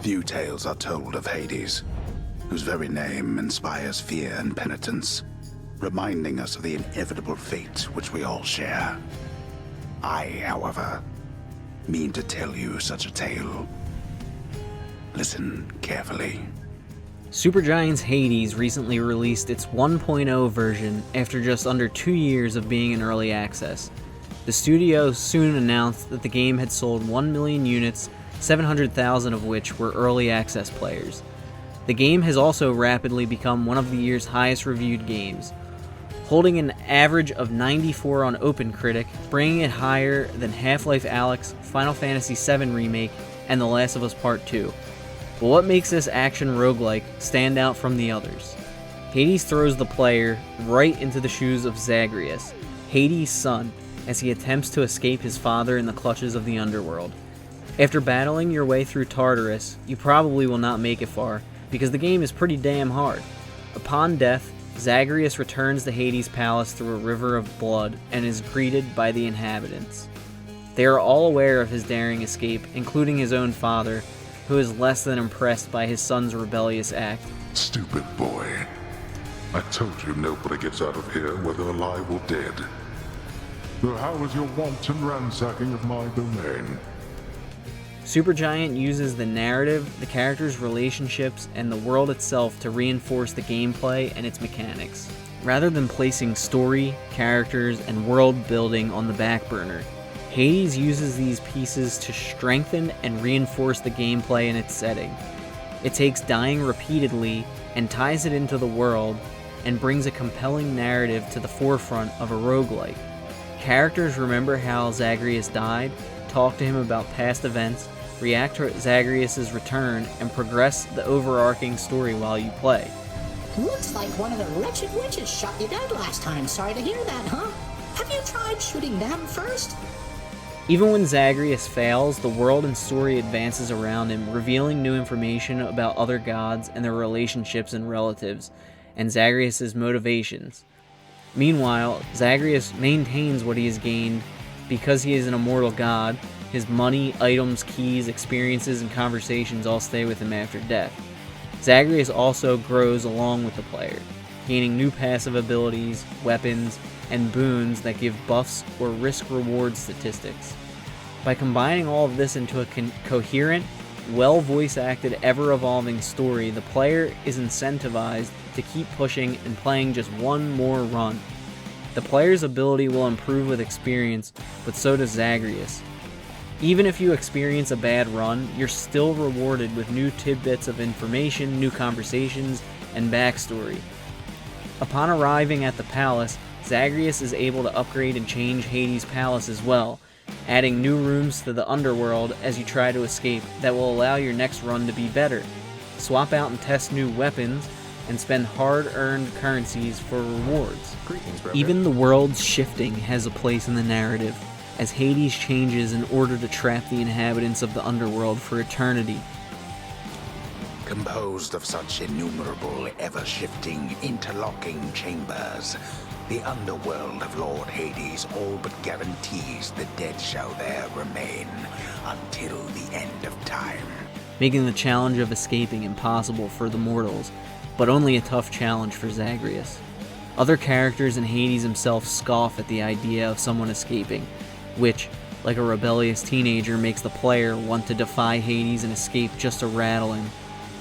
Few tales are told of Hades, whose very name inspires fear and penitence, reminding us of the inevitable fate which we all share. I, however, mean to tell you such a tale. Listen carefully. Supergiant's Hades recently released its 1.0 version after just under 2 years of being in early access. The studio soon announced that the game had sold 1 million units, 700,000 of which were early access players. The game has also rapidly become one of the year's highest reviewed games, holding an average of 94 on OpenCritic, bringing it higher than Half-Life Alyx, Final Fantasy VII Remake, and The Last of Us Part 2. But what makes this action roguelike stand out from the others? Hades throws the player right into the shoes of Zagreus, Hades' son, as he attempts to escape his father in the clutches of the underworld. After battling your way through Tartarus, you probably will not make it far, because the game is pretty damn hard. Upon death, Zagreus returns to Hades' palace through a river of blood and is greeted by the inhabitants. They are all aware of his daring escape, including his own father, who is less than impressed by his son's rebellious act. Stupid boy. I told you nobody gets out of here, whether alive or dead. So how was your wanton ransacking of my domain? Supergiant uses the narrative, the characters' relationships, and the world itself to reinforce the gameplay and its mechanics. Rather than placing story, characters, and world building on the back burner, Hades uses these pieces to strengthen and reinforce the gameplay and its setting. It takes dying repeatedly and ties it into the world and brings a compelling narrative to the forefront of a roguelike. Characters remember how Zagreus died, talk to him about past events, react to Zagreus' return, and progress the overarching story while you play. Looks like one of the wretched witches shot you dead last time. Sorry to hear that, huh? Have you tried shooting them first? Even when Zagreus fails, the world and story advances around him, revealing new information about other gods and their relationships and relatives, and Zagreus' motivations. Meanwhile, Zagreus maintains what he has gained because he is an immortal god. His money, items, keys, experiences, and conversations all stay with him after death. Zagreus also grows along with the player, gaining new passive abilities, weapons, and boons that give buffs or risk-reward statistics. By combining all of this into a coherent, well-voice-acted, ever-evolving story, the player is incentivized to keep pushing and playing just one more run. The player's ability will improve with experience, but so does Zagreus. Even if you experience a bad run, you're still rewarded with new tidbits of information, new conversations, and backstory. Upon arriving at the palace, Zagreus is able to upgrade and change Hades' palace as well, adding new rooms to the underworld as you try to escape that will allow your next run to be better. Swap out and test new weapons, and spend hard-earned currencies for rewards. Even the world's shifting has a place in the narrative, as Hades changes in order to trap the inhabitants of the underworld for eternity. Composed of such innumerable, ever-shifting, interlocking chambers, the underworld of Lord Hades all but guarantees the dead shall there remain until the end of time, making the challenge of escaping impossible for the mortals, but only a tough challenge for Zagreus. Other characters and Hades himself scoff at the idea of someone escaping, which, like a rebellious teenager, makes the player want to defy Hades and escape just to rattle him.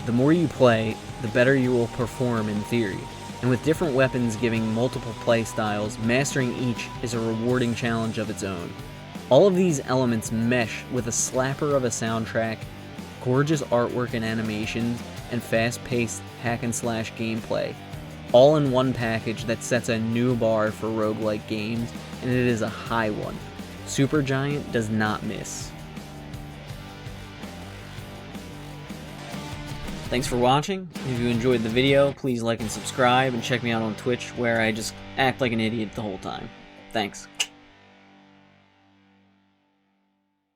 The more you play, the better you will perform in theory, and with different weapons giving multiple play styles, mastering each is a rewarding challenge of its own. All of these elements mesh with a slapper of a soundtrack, gorgeous artwork and animations, and fast-paced hack-and-slash gameplay, all in one package that sets a new bar for roguelike games, and it is a high one. Supergiant does not miss. Thanks for watching. If you enjoyed the video, please like and subscribe, and check me out on Twitch, where I just act like an idiot the whole time. Thanks.